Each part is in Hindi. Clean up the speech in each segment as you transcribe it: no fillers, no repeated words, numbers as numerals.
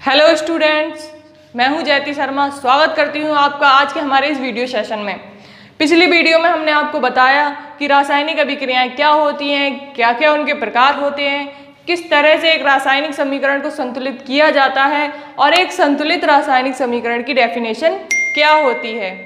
हेलो स्टूडेंट्स, मैं हूं जयति शर्मा। स्वागत करती हूं आपका आज के हमारे इस वीडियो सेशन में। पिछली वीडियो में हमने आपको बताया कि रासायनिक अभिक्रियाएं क्या होती हैं, क्या क्या उनके प्रकार होते हैं, किस तरह से एक रासायनिक समीकरण को संतुलित किया जाता है और एक संतुलित रासायनिक समीकरण की डेफिनेशन क्या होती है।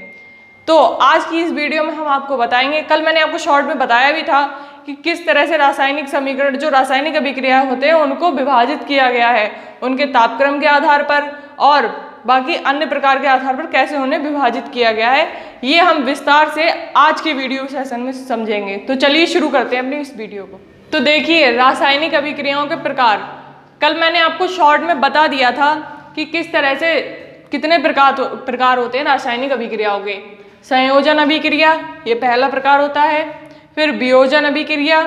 तो आज की इस वीडियो में हम आपको बताएंगे, कल मैंने आपको शॉर्ट में बताया भी था कि किस तरह से रासायनिक समीकरण जो रासायनिक अभिक्रिया होते हैं उनको विभाजित किया गया है, उनके तापक्रम के आधार पर और बाकी अन्य प्रकार के आधार पर कैसे उन्हें विभाजित किया गया है। ये हम विस्तार से आज के वीडियो सेशन में समझेंगे। तो चलिए शुरू करते हैं अपनी इस वीडियो को। तो देखिए, रासायनिक अभिक्रियाओं के प्रकार कल मैंने आपको शॉर्ट में बता दिया था कि किस तरह से कितने प्रकार होते हैं रासायनिक अभिक्रियाओं के। संयोजन अभिक्रिया ये पहला प्रकार होता है, फिर वियोजन अभिक्रिया,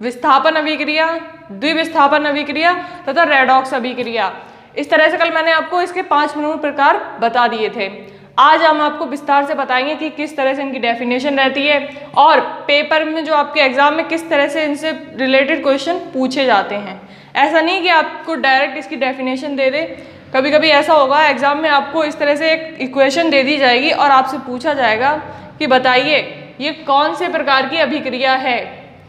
विस्थापन अभिक्रिया, द्विविस्थापन अभिक्रिया तथा रेडॉक्स अभिक्रिया। इस तरह से कल मैंने आपको इसके 5 प्रमुख प्रकार बता दिए थे। आज हम आपको विस्तार से बताएंगे कि किस तरह से इनकी डेफिनेशन रहती है और पेपर में जो आपके एग्जाम में किस तरह से इनसे रिलेटेड क्वेश्चन पूछे जाते हैं। ऐसा नहीं कि आपको डायरेक्ट इसकी डेफिनेशन दे दे। कभी कभी ऐसा होगा एग्जाम में आपको इस तरह से एक इक्वेशन दे दी जाएगी और आपसे पूछा जाएगा कि बताइए ये कौन से प्रकार की अभिक्रिया है।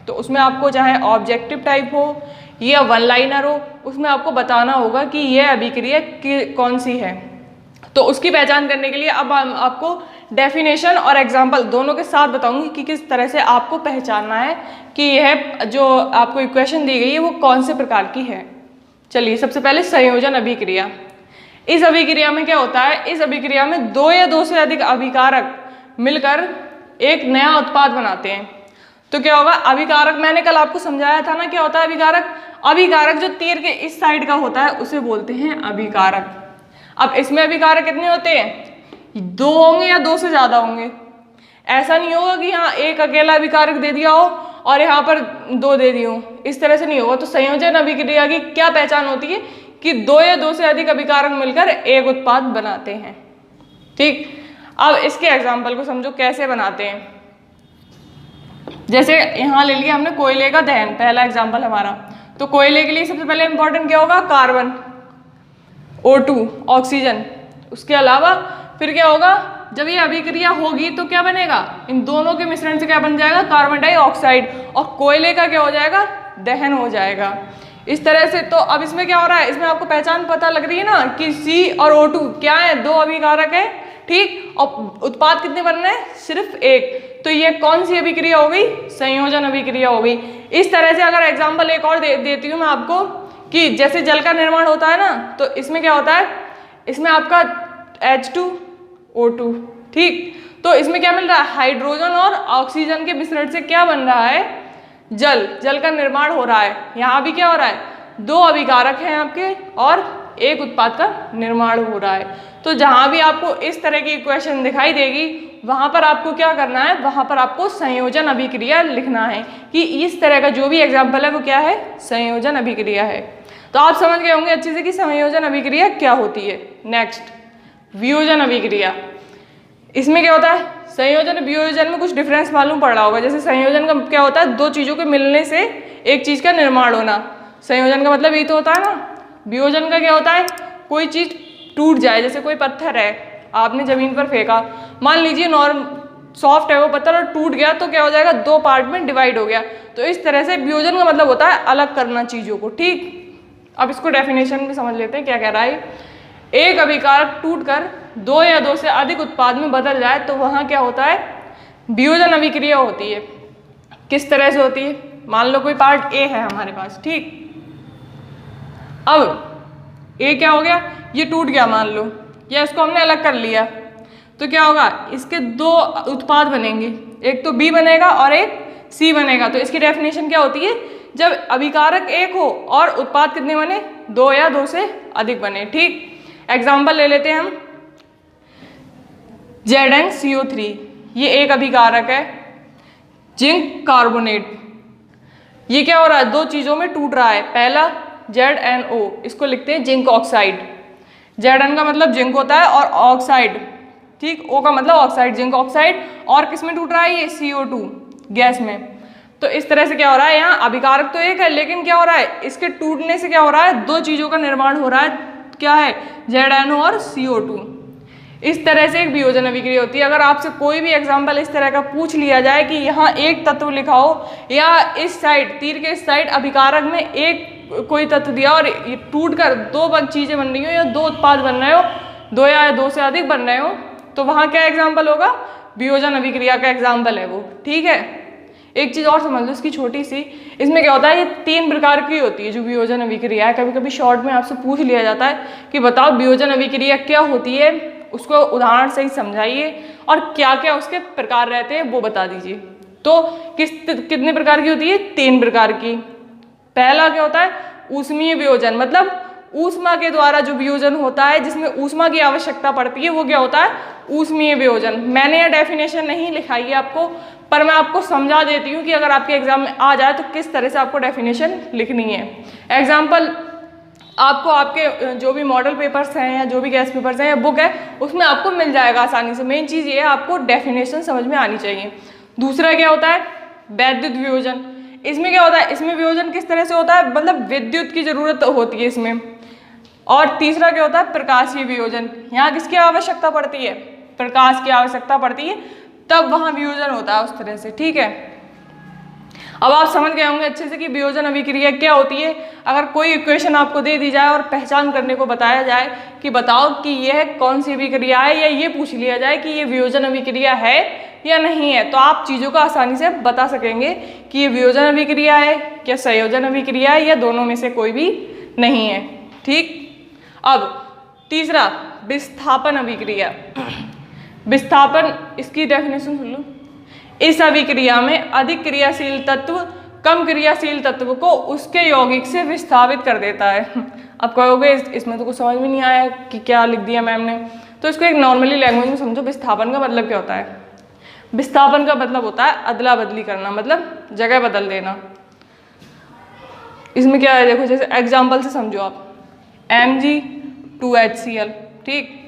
तो उसमें आपको चाहे ऑब्जेक्टिव टाइप हो या वन लाइनर हो, उसमें आपको बताना होगा कि यह अभिक्रिया कौन सी है। तो उसकी पहचान करने के लिए अब आपको डेफिनेशन और एग्जाम्पल दोनों के साथ बताऊंगी कि किस तरह से आपको पहचानना है कि यह जो आपको इक्वेशन दी गई है वो कौन से प्रकार की है। चलिए, सबसे पहले संयोजन अभिक्रिया। इस अभिक्रिया में क्या होता है, इस अभिक्रिया में 2 या 2 से अधिक अभिकारक मिलकर एक नया उत्पाद बनाते हैं। तो क्या होगा, अभिकारक मैंने कल आपको समझाया था ना, क्या होता है अभिकारक। अभिकारक जो तीर के इस साइड का होता है उसे बोलते हैं अभिकारक। अब इसमें अभिकारक कितने होते हैं, 2 होंगे या 2 से ज्यादा होंगे। ऐसा नहीं होगा कि यहाँ एक अकेला अभिकारक दे दिया हो और यहाँ पर 2 दे दिए हो, इस तरह से नहीं होगा। तो संयोजन अभिक्रिया की क्या पहचान होती है कि 2 या 2 से अधिक अभिकारक मिलकर एक उत्पाद बनाते हैं। ठीक, अब इसके एग्जाम्पल को समझो कैसे बनाते हैं। जैसे यहाँ ले लिया हमने कोयले का दहन, पहला एग्जाम्पल हमारा। तो कोयले के लिए सबसे पहले इंपॉर्टेंट क्या होगा, कार्बन, O2 ऑक्सीजन। उसके अलावा फिर क्या होगा, जब ये अभिक्रिया होगी तो क्या बनेगा, इन दोनों के मिश्रण से क्या बन जाएगा, कार्बन डाइऑक्साइड, और कोयले का क्या हो जाएगा, दहन हो जाएगा। इस तरह से तो अब इसमें क्या हो रहा है, इसमें आपको पहचान पता लग रही है ना कि C और O2 क्या है, 2 अभिकारक है। ठीक, और उत्पाद कितने बन रहे हैं, सिर्फ एक। तो ये कौन सी अभिक्रिया हो गई, संयोजन अभिक्रिया हो गई। इस तरह से अगर एग्जाम्पल एक और देती हूँ मैं आपको कि जैसे जल का निर्माण होता है ना, तो इसमें क्या होता है, इसमें आपका H2O2। ठीक, तो इसमें क्या मिल रहा है, हाइड्रोजन और ऑक्सीजन के मिश्रण से क्या बन रहा है, जल का निर्माण हो रहा है। यहाँ भी क्या हो रहा है, 2 अभिकारक हैं आपके और एक उत्पाद का निर्माण हो रहा है। तो जहाँ भी आपको इस तरह की इक्वेशन दिखाई देगी वहाँ पर आपको क्या करना है, वहाँ पर आपको संयोजन अभिक्रिया लिखना है कि इस तरह का जो भी एग्जाम्पल है वो क्या है, संयोजन अभिक्रिया है। तो आप समझ गए होंगे अच्छे से कि संयोजन अभिक्रिया क्या होती है। नेक्स्ट, वियोजन अभिक्रिया। इसमें क्या होता है, संयोजन वियोजन में कुछ डिफरेंस मालूम पड़ रहा होगा। जैसे संयोजन का क्या होता है, 2 चीज़ों के मिलने से एक चीज़ का निर्माण होना, संयोजन का मतलब ये तो होता है ना। वियोजन का क्या होता है, कोई चीज़ टूट जाए, जैसे कोई पत्थर है आपने ज़मीन पर फेंका, मान लीजिए सॉफ्ट है वो पत्थर और टूट गया, तो क्या हो जाएगा, 2 पार्ट में डिवाइड हो गया। तो इस तरह से वियोजन का मतलब होता है अलग करना चीज़ों को। ठीक, अब इसको डेफिनेशन में समझ लेते हैं क्या कह रहा है। एक अभिकारक टूटकर 2 या 2 से अधिक उत्पाद में बदल जाए तो वहाँ क्या होता है, वियोजन अभिक्रिया होती है। किस तरह से होती है, मान लो कोई पार्ट ए है हमारे पास। ठीक, अब ए क्या हो गया, ये टूट गया मान लो, या इसको हमने अलग कर लिया, तो क्या होगा, इसके 2 उत्पाद बनेंगे, एक तो बी बनेगा और एक सी बनेगा। तो इसकी डेफिनेशन क्या होती है, जब अभिकारक एक हो और उत्पाद कितने बने, 2 या 2 से अधिक बने। ठीक, एग्जाम्पल ले लेते हैं हम, ZnCO3, ये एक अभिकारक है। जिंक कार्बोनेट, ये क्या हो रहा है, 2 चीज़ों में टूट रहा है। पहला ZnO, इसको लिखते हैं जिंक ऑक्साइड। Zn का मतलब जिंक होता है और ऑक्साइड, ठीक, O का मतलब ऑक्साइड, जिंक ऑक्साइड। और किस में टूट रहा है, ये CO2 गैस में। तो इस तरह से क्या हो रहा है, यहाँ अभिकारक तो एक है लेकिन क्या हो रहा है, इसके टूटने से क्या हो रहा है, 2 चीज़ों का निर्माण हो रहा है, क्या है, ZNO और CO2। इस तरह से एक वियोजन अभिक्रिया होती है। अगर आपसे कोई भी एग्जाम्पल इस तरह का पूछ लिया जाए कि यहाँ एक तत्व लिखाओ या इस साइड तीर के इस साइड अभिकारक में एक कोई तत्व दिया और टूट कर दो चीजें बन रही हो या दो उत्पाद बन रहे हो, दो या दो से अधिक बन रहे हो, तो वहां क्या एग्जाम्पल होगा, वियोजन अभिक्रिया का एग्जाम्पल है वो। ठीक है, एक चीज और समझ लो इसकी छोटी सी, इसमें क्या होता है, ये 3 प्रकार की होती है जो वियोजन अभिक्रिया है। कभी कभी शॉर्ट में आपसे पूछ लिया जाता है कि बताओ वियोजन अभिक्रिया क्या होती है, उसको उदाहरण से ही समझाइए और क्या क्या उसके प्रकार रहते हैं वो बता दीजिए। तो कितने प्रकार की होती है, 3 प्रकार की। पहला क्या होता है, ऊष्मीय वियोजन, मतलब ऊष्मा के द्वारा जो वियोजन होता है जिसमें ऊष्मा की आवश्यकता पड़ती है वो क्या होता है, ऊष्मीय वियोजन। मैंने यह डेफिनेशन नहीं लिखाई है आपको, पर मैं आपको समझा देती हूँ कि अगर आपके एग्जाम में आ जाए तो किस तरह से आपको डेफिनेशन लिखनी है। एग्जाम्पल आपको आपके जो भी मॉडल पेपर्स हैं या जो भी गैस पेपर्स हैं या बुक है उसमें आपको मिल जाएगा आसानी से। मेन चीज़ ये है आपको डेफिनेशन समझ में आनी चाहिए। दूसरा क्या होता है, वैद्युत वियोजन। इसमें क्या होता है, इसमें वियोजन किस तरह से होता है, मतलब विद्युत की जरूरत होती है इसमें। और तीसरा क्या होता है, प्रकाशीय वियोजन। यहाँ किसकी आवश्यकता पड़ती है, प्रकाश की आवश्यकता पड़ती है, तब वहाँ वियोजन होता है उस तरह से। ठीक है, अब आप समझ गए होंगे अच्छे से कि वियोजन अभिक्रिया क्या होती है। अगर कोई इक्वेशन आपको दे दी जाए और पहचान करने को बताया जाए कि बताओ कि यह कौन सी अभिक्रिया है, या ये पूछ लिया जाए कि ये वियोजन अभिक्रिया है या नहीं है, तो आप चीज़ों को आसानी से बता सकेंगे कि ये वियोजन अभिक्रिया है या संयोजन अभिक्रिया है या दोनों में से कोई भी नहीं है। ठीक, अब तीसरा विस्थापन अभिक्रिया। विस्थापन, इसकी डेफिनेशन सुन लो। इस अभिक्रिया में अधिक क्रियाशील तत्व कम क्रियाशील तत्व को उसके यौगिक से विस्थापित कर देता है। अब कहोगे इसमें तो कुछ समझ में नहीं आया कि क्या लिख दिया मैम ने, तो इसको एक नॉर्मली लैंग्वेज में समझो। विस्थापन का मतलब क्या होता है, विस्थापन का मतलब होता है अदला बदली करना, मतलब जगह बदल देना। इसमें क्या है, देखो जैसे एग्जाम्पल से समझो आप, Mg2HCl। ठीक,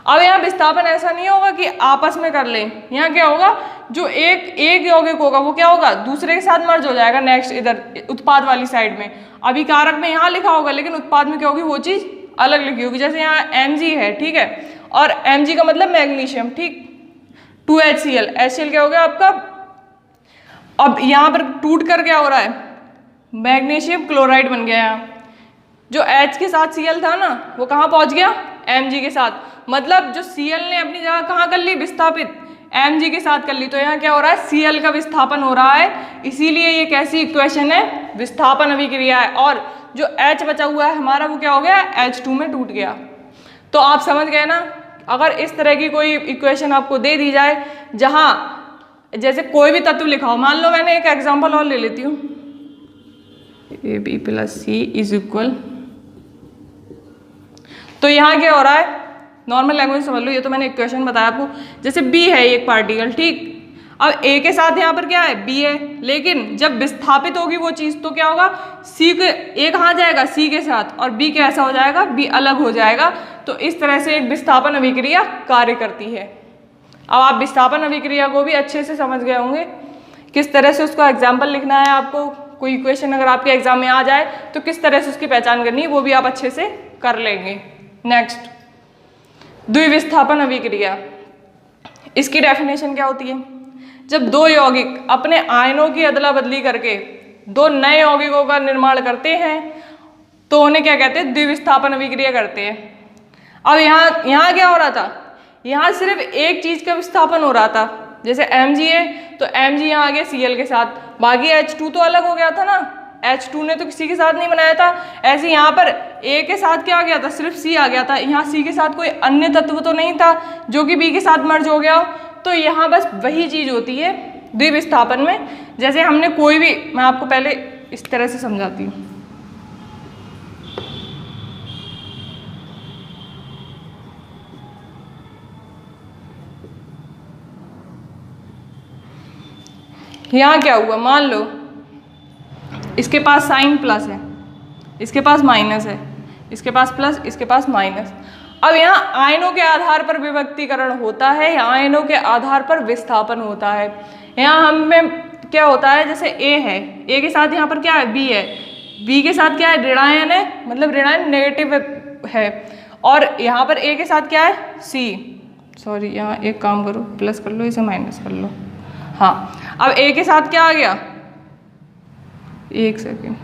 अब यहाँ विस्थापन ऐसा नहीं होगा कि आपस में कर लें, यहाँ क्या होगा, जो एक यौगिक होगा वो क्या होगा, दूसरे के साथ मर्ज हो जाएगा नेक्स्ट इधर उत्पाद वाली साइड में। अभिकारक में यहाँ लिखा होगा लेकिन उत्पाद में क्या होगी, वो चीज अलग लिखी होगी। जैसे यहाँ Mg है, ठीक है, और Mg का मतलब मैग्नीशियम। ठीक, 2HCl, HCl क्या हो गया आपका, अब यहाँ पर टूट कर क्या हो रहा है, मैग्नीशियम क्लोराइड बन गया। यहाँ जो H के साथ Cl था ना वो कहाँ पहुँच गया, Mg के साथ, मतलब जो Cl ने अपनी जगह कहाँ कर ली, विस्थापित Mg के साथ कर ली। तो यहाँ क्या हो रहा है, Cl का विस्थापन हो रहा है, इसीलिए ये कैसी इक्वेशन है, विस्थापन अभिक्रिया है। और जो H बचा हुआ है हमारा वो क्या हो गया, H2 में टूट गया। तो आप समझ गए ना, अगर इस तरह की कोई इक्वेशन आपको दे दी जाए जहाँ जैसे कोई भी तत्व लिखाओ, मान लो मैंने एक एग्जाम्पल और ले लेती हूँ, AB + C = तो यहाँ क्या हो रहा है, नॉर्मल लैंग्वेज समझ लो, ये तो मैंने इक्वेशन बताया आपको। जैसे B है एक पार्टिकल, ठीक, अब A के साथ यहाँ पर क्या है, B है, लेकिन जब विस्थापित होगी वो चीज़ तो क्या होगा, C के A कहाँ जाएगा, C के साथ, और B कैसा हो जाएगा, B अलग हो जाएगा। तो इस तरह से एक विस्थापन अभिक्रिया कार्य करती है। अब आप विस्थापन अभिक्रिया को भी अच्छे से समझ गए होंगे, किस तरह से उसका एग्जाम्पल लिखना है आपको। कोई इक्वेशन अगर आपके एग्जाम में आ जाए तो किस तरह से उसकी पहचान करनी है वो भी आप अच्छे से कर लेंगे। नेक्स्ट, द्विविस्थापन अभिक्रिया। इसकी डेफिनेशन क्या होती है, जब दो यौगिक अपने आयनों की अदला बदली करके दो नए यौगिकों का निर्माण करते हैं तो उन्हें क्या कहते हैं, द्विविस्थापन अभिक्रिया करते हैं। अब यहाँ क्या हो रहा था, यहाँ सिर्फ एक चीज का विस्थापन हो रहा था। जैसे Mg है तो Mg यहाँ आ गया Cl के साथ, बाकी H2 तो अलग हो गया था ना, H2 ने तो किसी के साथ नहीं बनाया था। ऐसे यहाँ पर A के साथ क्या आ गया था, सिर्फ C आ गया था। यहाँ C के साथ कोई अन्य तत्व तो नहीं था जो कि B के साथ मर्ज हो गया। तो यहाँ बस वही चीज होती है द्विविस्थापन में। जैसे हमने कोई भी, मैं आपको पहले इस तरह से समझाती हूँ। यहाँ क्या हुआ, मान लो इसके पास साइन प्लस है, इसके पास माइनस है, इसके पास प्लस, इसके पास माइनस। अब यहाँ आयनों के आधार पर विभक्तीकरण होता है या आयनों के आधार पर विस्थापन होता है। यहाँ हमें क्या होता है, जैसे A है, A के साथ यहाँ पर क्या है, B है, B के साथ क्या है, ऋणायन है, मतलब ऋणायन नेगेटिव है, और यहाँ पर A के साथ क्या है, C, सॉरी यहाँ एक काम करो, प्लस कर लो, इसे माइनस कर लो। हाँ, अब A के साथ क्या आ गया, एक सेकेंड,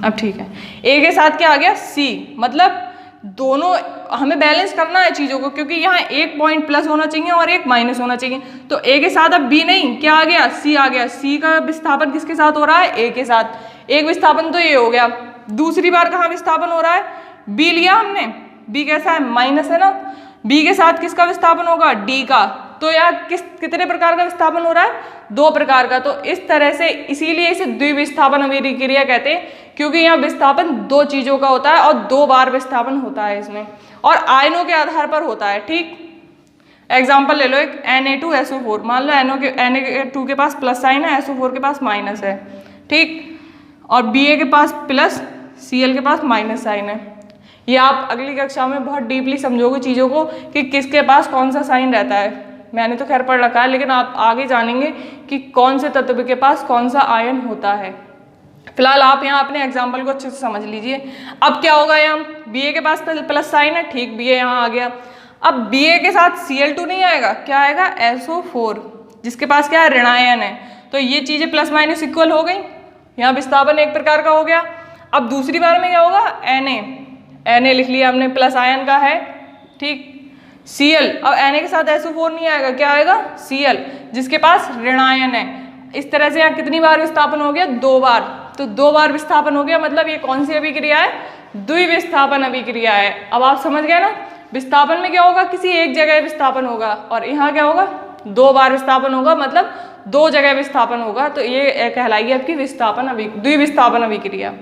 अब ठीक है, A के साथ क्या आ गया, C, मतलब दोनों हमें बैलेंस करना है चीज़ों को, क्योंकि यहाँ एक पॉइंट प्लस होना चाहिए और एक माइनस होना चाहिए। तो A के साथ अब B नहीं, क्या आ गया, C आ गया। C का विस्थापन किसके साथ हो रहा है, A के साथ। एक विस्थापन तो ये हो गया, दूसरी बार कहाँ विस्थापन हो रहा है, B लिया हमने, B कैसा है, माइनस है ना। B के साथ किसका विस्थापन होगा, D का। तो यार कितने प्रकार का विस्थापन हो रहा है, दो प्रकार का। तो इस तरह से, इसीलिए इसे द्विविस्थापन अभिक्रिया कहते हैं, क्योंकि यहाँ विस्थापन दो चीजों का होता है और दो बार विस्थापन होता है इसमें, और आयनों के आधार पर होता है। ठीक, एग्जाम्पल ले लो एक Na2SO4, मान लो Na2 के पास प्लस साइन है, SO4 के पास माइनस है, ठीक, और Ba के पास प्लस, Cl के पास माइनस साइन है। ये आप अगली कक्षा में बहुत डीपली समझोगे चीज़ों को कि किसके पास कौन सा साइन रहता है। मैंने तो खैर पढ़ रखा है, लेकिन आप आगे जानेंगे कि कौन से तत्व के पास कौन सा आयन होता है। फिलहाल आप यहाँ अपने एग्जाम्पल को अच्छे से समझ लीजिए। अब क्या होगा, यहाँ Ba के पास प्लस साइन है, ठीक, Ba यहाँ आ गया। अब Ba के साथ Cl2 नहीं आएगा, क्या आएगा, SO4, जिसके पास क्या है, ऋणायन है। तो ये चीज़ें प्लस माइनस इक्वल हो गई, यहाँ विस्थापन एक प्रकार का हो गया। अब दूसरी बार में क्या होगा, Na लिख लिया हमने, प्लस आयन का है, ठीक। Cl, अब Na के साथ SO4 नहीं आएगा, क्या आएगा, Cl, जिसके पास ऋणायन है। इस तरह से यहाँ कितनी बार विस्थापन हो गया, दो बार। तो दो बार विस्थापन हो गया, मतलब ये कौन सी अभिक्रिया है, द्विविस्थापन अभिक्रिया है। अब आप समझ गए ना, विस्थापन में क्या होगा, किसी एक जगह विस्थापन होगा, और यहाँ क्या होगा, दो बार विस्थापन होगा, मतलब दो जगह विस्थापन होगा। तो ये कहलाएगी आपकी द्विविस्थापन अभिक्रिया।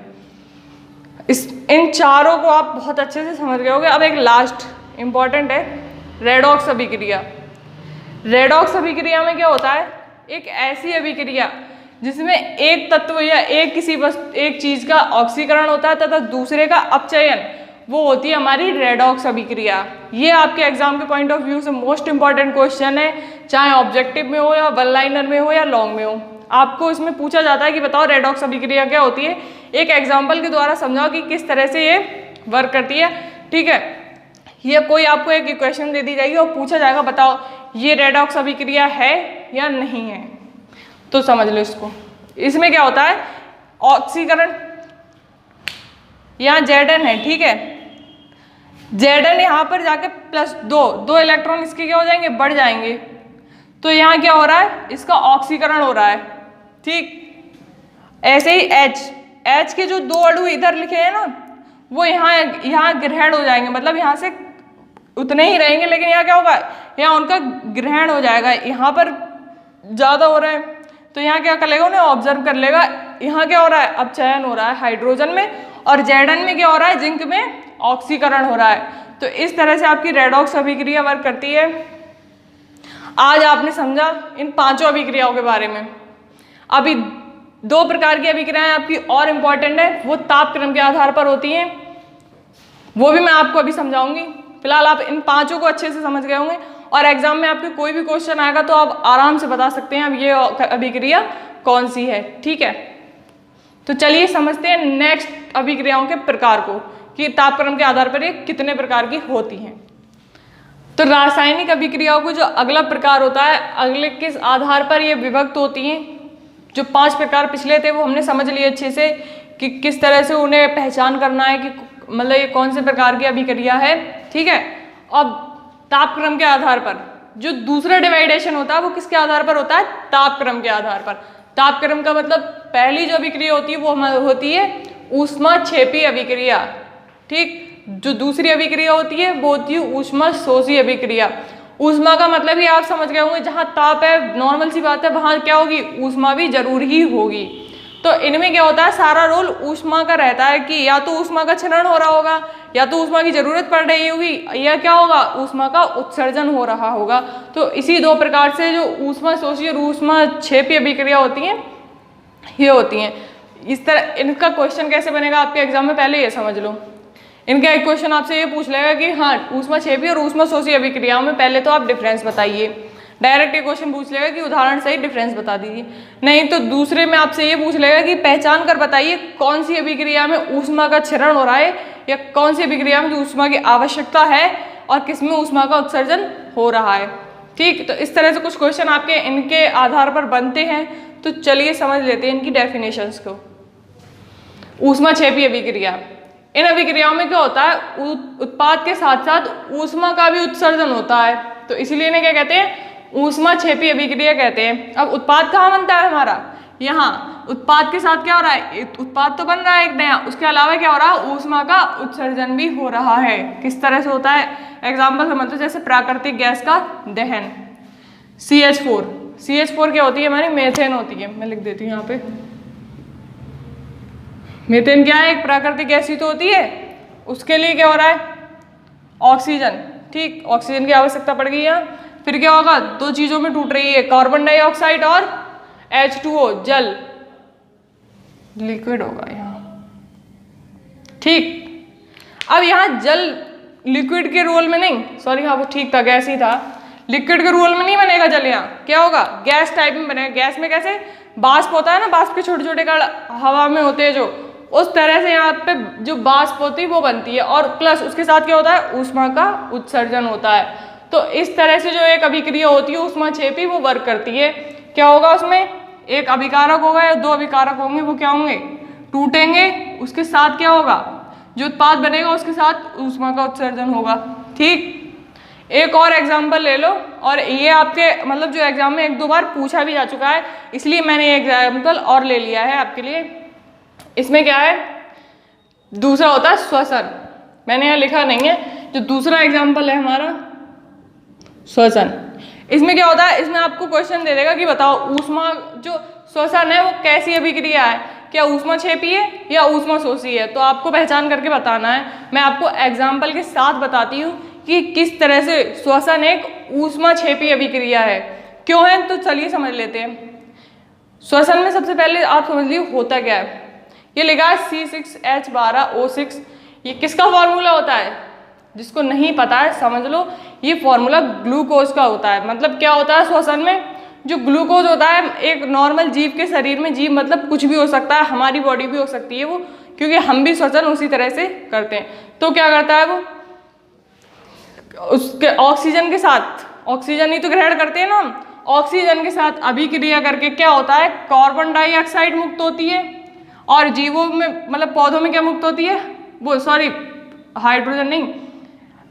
इन चारों को आप बहुत अच्छे से समझ गए होंगे। अब एक लास्ट इंपॉर्टेंट है, रेडॉक्स अभिक्रिया। रेडॉक्स अभिक्रिया में क्या होता है, एक ऐसी अभिक्रिया जिसमें एक तत्व या एक चीज का ऑक्सीकरण होता है तथा दूसरे का अपचयन, वो होती है हमारी रेडॉक्स अभिक्रिया। ये आपके एग्जाम के पॉइंट ऑफ व्यू से मोस्ट इंपॉर्टेंट क्वेश्चन है, चाहे ऑब्जेक्टिव में हो या वन लाइनर में हो या लॉन्ग में हो। आपको इसमें पूछा जाता है कि बताओ रेडॉक्स अभिक्रिया क्या होती है, एक एग्जाम्पल के द्वारा समझाओ कि किस तरह से ये वर्क करती है। ठीक है, ये कोई आपको एक इक्वेशन दे दी जाएगी और पूछा जाएगा बताओ ये रेडॉक्स अभिक्रिया है या नहीं है, तो समझ लो इसको। इसमें क्या होता है, ऑक्सीकरण, यहाँ Zn है, ठीक है, Zn यहाँ पर जाके प्लस दो इलेक्ट्रॉन इसके क्या हो जाएंगे, बढ़ जाएंगे। तो यहाँ क्या हो रहा है, इसका ऑक्सीकरण हो रहा है, ठीक। ऐसे ही H के जो दो अणु इधर लिखे हैं ना, वो यहाँ ग्रहण हो जाएंगे, मतलब यहाँ से उतने ही रहेंगे, लेकिन यहाँ क्या होगा, यहाँ उनका ग्रहण हो जाएगा। यहाँ पर ज़्यादा हो रहे हैं तो यहाँ क्या कर लेगा, उन्हें ऑब्जर्व कर लेगा। यहाँ क्या हो रहा है, अपचयन हो रहा है हाइड्रोजन में, और Zn में क्या हो रहा है, जिंक में ऑक्सीकरण हो रहा है। तो इस तरह से आपकी रेडॉक्स अभिक्रिया वर्क करती है। आज आपने समझा इन पांचों अभिक्रियाओं के बारे में। अभी दो प्रकार की अभिक्रियाएं आपकी और इम्पॉर्टेंट है, वो तापक्रम के आधार पर होती हैं, वो भी मैं आपको अभी समझाऊंगी। फिलहाल आप इन पांचों को अच्छे से समझ गए होंगे, और एग्जाम में आपके कोई भी क्वेश्चन आएगा तो आप आराम से बता सकते हैं अब ये अभिक्रिया कौन सी है। ठीक है, तो चलिए समझते हैं नेक्स्ट अभिक्रियाओं के प्रकार को, कि तापक्रम के आधार पर ये कितने प्रकार की होती हैं। तो रासायनिक अभिक्रियाओं को जो अगला प्रकार होता है, अगले किस आधार पर ये विभक्त होती हैं। जो 5 प्रकार पिछले थे वो हमने समझ लिए अच्छे से कि किस तरह से उन्हें पहचान करना है, कि मतलब ये कौन से प्रकार की अभिक्रिया है। ठीक है, अब तापक्रम के आधार पर जो दूसरा डिवाइडेशन होता है वो किसके आधार पर होता है, तापक्रम के आधार पर। तापक्रम का मतलब पहली जो अभिक्रिया होती है वो होती है ऊष्माक्षेपी अभिक्रिया, ठीक। जो दूसरी अभिक्रिया होती है वो होती है ऊष्माशोषी अभिक्रिया। ऊष्मा का मतलब ही आप समझ गए होंगे, जहाँ ताप है नॉर्मल सी बात है, वहाँ क्या होगी, ऊष्मा भी जरूर ही होगी। तो इनमें क्या होता है, सारा रोल ऊष्मा का रहता है, कि या तो ऊष्मा का क्षरण हो रहा होगा, या तो ऊष्मा की जरूरत पड़ रही होगी, या क्या होगा, ऊष्मा का उत्सर्जन हो रहा होगा। तो इसी दो प्रकार से जो ऊष्माशोषी और ऊष्माक्षेपी अभिक्रिया होती हैं ये होती हैं। इस तरह इनका क्वेश्चन कैसे बनेगा आपके एग्जाम में, पहले ये समझ लो। इनका एक क्वेश्चन आपसे ये पूछ लेगा कि हाँ ऊष्माक्षेपी और ऊष्माशोषी अभिक्रियाओं में पहले तो आप डिफरेंस बताइए। डायरेक्ट ये क्वेश्चन पूछ लेगा कि उदाहरण सही डिफरेंस बता दीजिए। नहीं तो दूसरे में आपसे ये पूछ लेगा कि पहचान कर बताइए कौन सी अभिक्रिया में ऊष्मा का क्षरण हो रहा है या कौन सी अभिक्रिया में ऊष्मा की आवश्यकता है और किसमें ऊष्मा का उत्सर्जन हो रहा है। ठीक, तो इस तरह से कुछ क्वेश्चन आपके इनके आधार पर बनते हैं। तो चलिए समझ लेते हैं इनकी डेफिनेशंस को। ऊष्माक्षेपी अभिक्रिया, इन अभिक्रियाओं में क्या होता है, उत्पाद के साथ साथ ऊष्मा का भी उत्सर्जन होता है, तो इसीलिए इन्हें क्या कहते हैं, ऊष्माक्षेपी अभिक्रिया कहते हैं। अब उत्पाद कहाँ बनता है हमारा, यहाँ उत्पाद के साथ क्या हो रहा है, उत्पाद तो बन रहा है एक नया, उसके अलावा क्या हो रहा है, ऊष्मा का उत्सर्जन भी हो रहा है। किस तरह से होता है, एग्जाम्पल समझ लो, जैसे प्राकृतिक गैस का दहन, CH4, CH4 क्या होती है हमारी, मेथेन होती है। मैं लिख देती हूँ यहाँ पे, मीथेन क्या है, एक प्राकृतिक गैस ही तो होती है। उसके लिए क्या हो रहा है, ऑक्सीजन, ठीक, ऑक्सीजन की आवश्यकता पड़ गई यहाँ। फिर क्या होगा, दो चीजों में टूट रही है, कार्बन डाइऑक्साइड और H2O, जल, लिक्विड होगा यहाँ, ठीक। अब यहाँ जल लिक्विड के रोल में नहीं, सॉरी हाँ वो ठीक था, गैस ही था, लिक्विड के रोल में नहीं बनेगा जल, यहाँ क्या होगा, गैस टाइप में बनेगा। गैस में कैसे बाष्प होता है ना, बाष्प के छोटे छोटे कण हवा में होते हैं जो, उस तरह से यहाँ पे जो बाष्प होती है वो बनती है, और प्लस उसके साथ क्या होता है, ऊष्मा का उत्सर्जन होता है। तो इस तरह से जो एक अभिक्रिया होती है ऊष्माक्षेपी, वो वर्क करती है। क्या होगा उसमें, एक अभिकारक होगा या दो अभिकारक होंगे, वो क्या होंगे, टूटेंगे, उसके साथ क्या होगा, जो उत्पाद बनेगा उसके साथ ऊष्मा का उत्सर्जन होगा, ठीक। एक और एग्जाम्पल ले लो, और ये आपके मतलब जो एग्जाम में एक दो बार पूछा भी जा चुका है, इसलिए मैंने ये एग्जाम्पल और ले लिया है आपके लिए। इसमें क्या है, दूसरा होता है श्वसन, मैंने यहाँ लिखा नहीं है, जो दूसरा एग्जाम्पल है हमारा श्वसन। इसमें क्या होता है, इसमें आपको क्वेश्चन दे देगा कि बताओ ऊष्मा, जो श्वसन है वो कैसी अभिक्रिया है, क्या ऊष्माक्षेपी है या ऊष्माशोषी है, तो आपको पहचान करके बताना है। मैं आपको एग्जाम्पल के साथ बताती हूँ कि किस तरह से श्वसन एक ऊष्माक्षेपी अभिक्रिया है, क्यों है, तो चलिए समझ लेते हैं। श्वसन में सबसे पहले आप समझ लीजिए होता क्या है, ये लिखा है C6H12O6, ये किसका फॉर्मूला होता है, जिसको नहीं पता है समझ लो, ये फॉर्मूला ग्लूकोज का होता है। मतलब क्या होता है श्वसन में, जो ग्लूकोज होता है, एक नॉर्मल जीव के शरीर में, जीव मतलब कुछ भी हो सकता है, हमारी बॉडी भी हो सकती है वो, क्योंकि हम भी श्वसन उसी तरह से करते हैं। तो क्या करता है वो, उसके ऑक्सीजन के साथ, ऑक्सीजन ही तो ग्रहण करते हैं ना हम, ऑक्सीजन के साथ अभिक्रिया करके क्या होता है, कार्बन डाइऑक्साइड मुक्त होती है, और जीवों में मतलब पौधों में क्या मुक्त होती है, वो सॉरी हाइड्रोजन नहीं,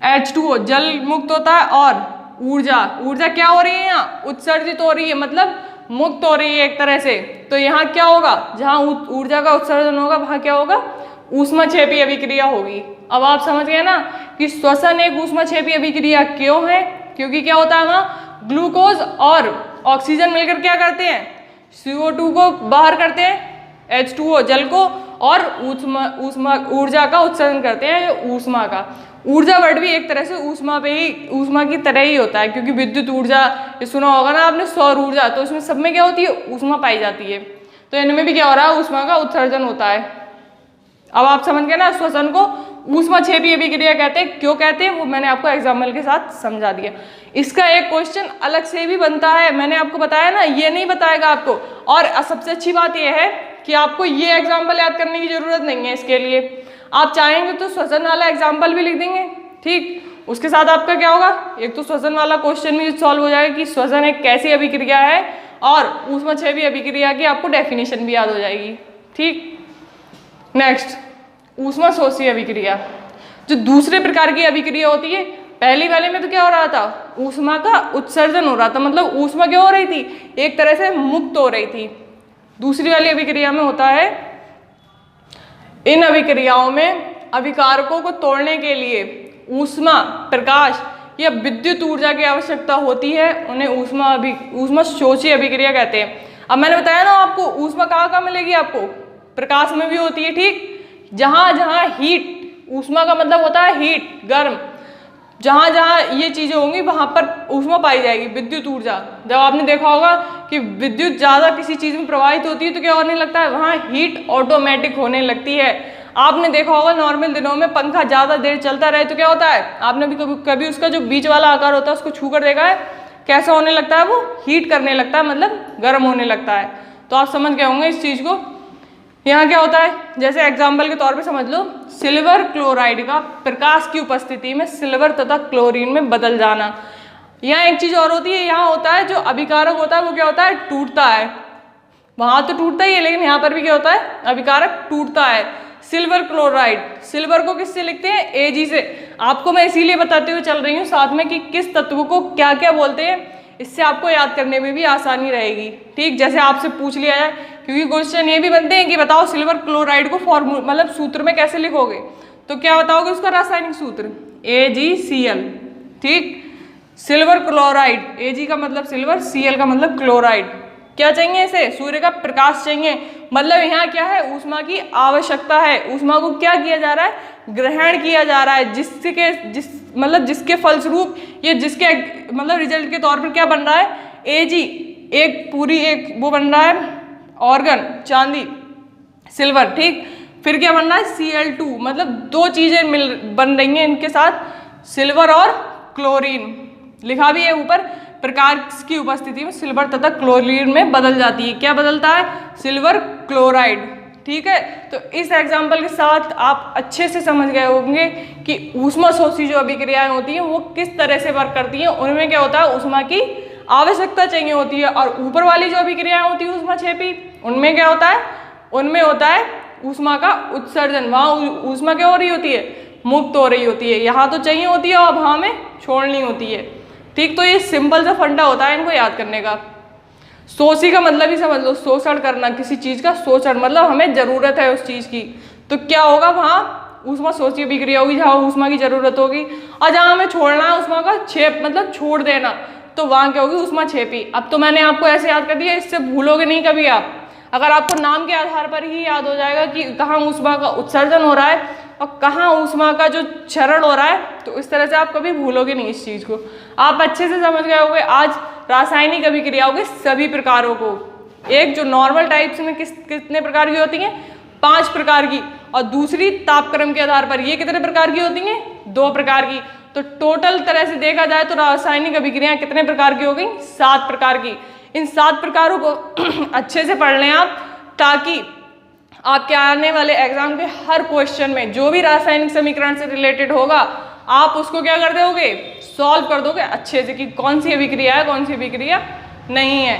H2O जल मुक्त होता है, और ऊर्जा, ऊर्जा क्या हो रही है यहाँ, उत्सर्जित हो रही है, मतलब मुक्त हो रही है एक तरह से। तो यहाँ क्या होगा, जहाँ ऊर्जा का उत्सर्जन होगा वहाँ क्या होगा, ऊष्माक्षेपी अभिक्रिया होगी। अब आप समझ गए ना कि श्वसन एक ऊष्माक्षेपी अभिक्रिया क्यों है, क्योंकि क्या होता है वहाँ ग्लूकोज और ऑक्सीजन मिलकर क्या करते हैं, CO2 को बाहर करते हैं, H2O जल को, और ऊर्जा का उत्सर्जन करते हैं, ऊष्मा का। ऊर्जा वर्ड भी एक तरह से ऊष्मा पे ही, ऊष्मा की तरह ही होता है, क्योंकि विद्युत ऊर्जा ये सुना होगा ना आपने, सौर ऊर्जा, तो इसमें सब में क्या होती है, ऊष्मा पाई जाती है। तो इनमें भी क्या हो रहा है, ऊष्मा का उत्सर्जन होता है। अब आप समझ गए ना, श्वसन को ऊष्माक्षेपी अभिक्रिया कहते हैं, क्यों कहते हैं वो मैंने आपको एग्जाम्पल के साथ समझा दिया। इसका एक क्वेश्चन अलग से भी बनता है, मैंने आपको बताया ना, ये नहीं बताएगा आपको। और सबसे अच्छी बात यह है कि आपको ये एग्जाम्पल याद करने की जरूरत नहीं है, इसके लिए आप चाहेंगे तो श्वसन वाला एग्जाम्पल भी लिख देंगे, ठीक। उसके साथ आपका क्या होगा, एक तो श्वसन वाला क्वेश्चन भी सॉल्व हो जाएगा कि श्वसन एक कैसी अभिक्रिया है, और ऊष्माक्षेपी अभिक्रिया की आपको डेफिनेशन भी याद हो जाएगी, ठीक। नेक्स्ट, ऊष्माशोषी अभिक्रिया, जो दूसरे प्रकार की अभिक्रिया होती है। पहली वाले में तो क्या हो रहा था, ऊष्मा का उत्सर्जन हो रहा था, मतलब ऊष्मा क्या हो रही थी, एक तरह से मुक्त हो रही थी। दूसरी वाली अभिक्रिया में होता है, इन अभिक्रियाओं में अभिकारकों को तोड़ने के लिए ऊष्मा, प्रकाश या विद्युत ऊर्जा की आवश्यकता होती है, उन्हें ऊष्माशोषी अभिक्रिया कहते हैं। अब मैंने बताया ना आपको, ऊष्मा कहाँ कहाँ मिलेगी आपको, प्रकाश में भी होती है, ठीक। जहाँ जहाँ हीट, ऊष्मा का मतलब होता है हीट, गर्म, जहाँ जहाँ ये चीज़ें होंगी वहाँ पर ऊष्मा पाई जाएगी, विद्युत ऊर्जा। जब आपने देखा होगा कि विद्युत ज़्यादा किसी चीज़ में प्रवाहित होती है तो क्या होने लगता है, वहाँ हीट ऑटोमेटिक होने लगती है। आपने देखा होगा नॉर्मल दिनों में पंखा ज़्यादा देर चलता रहे तो क्या होता है, आपने भी कभी उसका जो बीच वाला आकार होता है उसको छू कर देखा है, कैसा होने लगता है, वो हीट करने लगता है, मतलब गर्म होने लगता है। तो आप समझ गए होंगे इस चीज़ को। यहाँ क्या होता है, जैसे एग्जाम्पल के तौर पे समझ लो, सिल्वर क्लोराइड का प्रकाश की उपस्थिति में सिल्वर तथा क्लोरीन में बदल जाना। यहाँ एक चीज़ और होती है, यहाँ होता है जो अभिकारक होता है वो क्या होता है, टूटता है। वहाँ तो टूटता ही है, लेकिन यहाँ पर भी क्या होता है, अभिकारक टूटता है। सिल्वर क्लोराइड, सिल्वर को किससे लिखते हैं, Ag से। आपको मैं इसीलिए बताते हुए चल रही हूँ साथ में कि किस तत्व को क्या क्या बोलते हैं, इससे आपको याद करने में भी आसानी रहेगी। ठीक, जैसे आपसे पूछ लिया जाए, क्योंकि क्वेश्चन ये भी बनते हैं कि बताओ सिल्वर क्लोराइड को फॉर्मूला मतलब सूत्र में कैसे लिखोगे, तो क्या बताओगे उसका रासायनिक सूत्र, AgCl। ठीक, सिल्वर क्लोराइड, Ag का मतलब सिल्वर, Cl का मतलब क्लोराइड। क्या चाहिए इसे, सूर्य का प्रकाश चाहिए, मतलब यहाँ क्या है, ऊष्मा की आवश्यकता है। ऊष्मा को क्या किया जा रहा है, ग्रहण किया जा रहा है, जिसके फलस्वरूप ये जिसके मतलब रिजल्ट के तौर पर क्या बन रहा है, Ag एक वो बन रहा है ऑर्गन, चांदी सिल्वर। ठीक, फिर क्या बन रहा है, Cl2, मतलब दो चीजें बन रही हैं इनके साथ, सिल्वर और क्लोरीन। लिखा भी है ऊपर, प्रकाश की उपस्थिति में सिल्वर तथा क्लोरीन में बदल जाती है। क्या बदलता है, सिल्वर क्लोराइड। ठीक है, तो इस एग्जाम्पल के साथ आप अच्छे से समझ गए होंगे कि ऊष्माशोषी जो अभिक्रियाएं होती हैं वो किस तरह से वर्क करती हैं। उनमें क्या होता है, ऊष्मा की आवश्यकता चाहिए होती है, और ऊपर वाली जो अभिक्रियाएं होती है ऊष्माक्षेपी, उनमें क्या होता है, उनमें होता है ऊष्मा का उत्सर्जन। वहाँ ऊष्मा क्या हो रही होती है, मुक्त हो रही होती है। यहाँ तो चाहिए होती है और वहाँ में छोड़नी होती है। ठीक, तो ये सिंपल सा फंडा होता है इनको याद करने का। शोषी का मतलब ही समझ लो, शोषण करना, किसी चीज का शोषण, मतलब हमें जरूरत है उस चीज की, तो क्या होगा, वहाँ ऊष्मा शोषी अभिक्रिया होगी जहाँ ऊष्मा की जरूरत होगी, और जहाँ हमें छोड़ना है ऊष्मा का छेप मतलब छोड़ देना, तो वहाँ क्या होगी, ऊष्मा छेपी। अब तो मैंने आपको ऐसे याद कर दिया, इससे भूलोगे नहीं कभी आप। अगर आपको नाम के आधार पर ही याद हो जाएगा कि कहाँ ऊष्मा का उत्सर्जन हो रहा है और कहाँ ऊष्मा का जो क्षरण हो रहा है, तो इस तरह से आप कभी भूलोगे नहीं इस चीज को। आप अच्छे से समझ गए होंगे आज रासायनिक अभिक्रियाओं के सभी प्रकारों को। एक जो नॉर्मल टाइप्स में कितने प्रकार की होती हैं, 5 प्रकार की, और दूसरी तापक्रम के आधार पर ये कितने प्रकार की होती हैं, 2 प्रकार की। तो टोटल तरह से देखा जाए तो रासायनिक अभिक्रियाएं कितने प्रकार की हो गई, 7 प्रकार की। इन 7 प्रकारों को अच्छे से पढ़ लें आप, ताकि आपके आने वाले एग्जाम के हर क्वेश्चन में जो भी रासायनिक समीकरण से रिलेटेड होगा, आप उसको क्या कर दोगे, सॉल्व कर दोगे अच्छे से, कि कौन सी अभिक्रिया है, कौन सी अभिक्रिया नहीं है।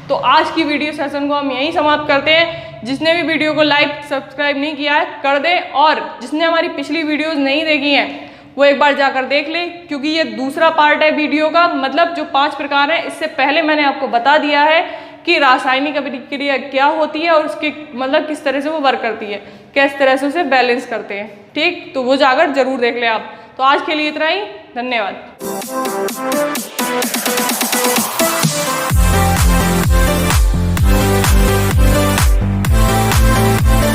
तो आज की वीडियो सेशन को हम यहीं समाप्त करते हैं। जिसने भी वीडियो को लाइक सब्सक्राइब नहीं किया है कर दे, और जिसने हमारी पिछली वीडियोस नहीं देखी हैं वो एक बार जाकर देख ले, क्योंकि ये दूसरा पार्ट है वीडियो का। मतलब जो 5 प्रकार हैं, इससे पहले मैंने आपको बता दिया है कि रासायनिक अभिक्रिया क्या होती है और उसके मतलब किस तरह से वो वर्क करती है, किस तरह से उसे बैलेंस करते हैं। ठीक, तो वो जाकर जरूर देख ले आप। तो आज के लिए इतना ही, धन्यवाद।